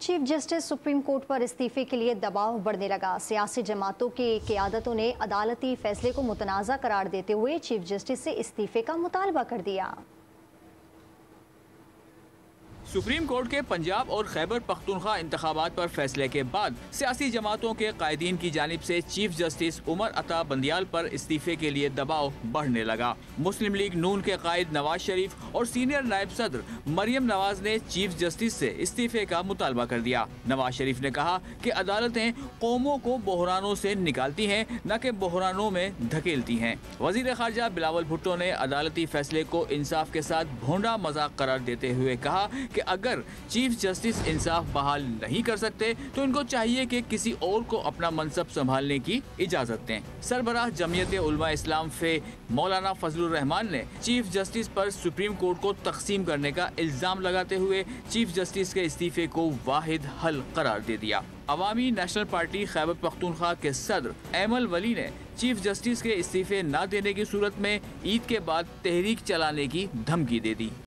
Chief justice supreme court پر استعفے کے لیے دباؤ بڑھنے لگا۔ سیاسی جماعتوں کی قیادتوں نے عدالتی فیصلے کو متنازع قرار دیتے ہوئے چیف جسٹس سے استعفے کا مطالبہ کر دیا۔ سپریم کورٹ کے پنجاب اور خیبر پختونخوا انتخابات پر فیصلے کے بعد سیاسی جماعتوں کے قائدین کی جانب سے چیف جسٹس عمر عطا بندیال پر استعفے کے لیے دباؤ بڑھنے لگا۔ مسلم لیگ نون کے قائد نواز شریف اور سینئر نائب صدر مریم نواز نے چیف جسٹس سے استعفے کا مطالبہ کر دیا۔ نواز شریف نے کہا کہ عدالتیں قوموں کو بحرانوں سے نکالتی ہیں نہ کہ بحرانوں میں دھکیلتی ہیں۔ وزیر خارجہ بلاول بھٹو نے عدالتی فیصلے کو انصاف کے ساتھ بھونڈا مذاق قرار دیتے ہوئے کہا کہ اگر چیف جسٹس انصاف بحال نہیں کر سکتے تو ان کو چاہیے کہ کسی اور کو اپنا منصب سنبھالنے کی اجازت دیں۔ سربراہ جمعیت علماء اسلام فے مولانا فضل الرحمان نے چیف جسٹس پر سپریم کورٹ کو تقسیم کرنے کا الزام لگاتے ہوئے چیف جسٹس کے استعفے کو واحد حل قرار دے دیا۔ عوامی نیشنل پارٹی خیبر پختونخوا کے صدر ایمل ولی نے چیف جسٹس کے استعفے نہ دینے کی صورت میں عید کے بعد تحریک چلانے کی دھمکی دے دی۔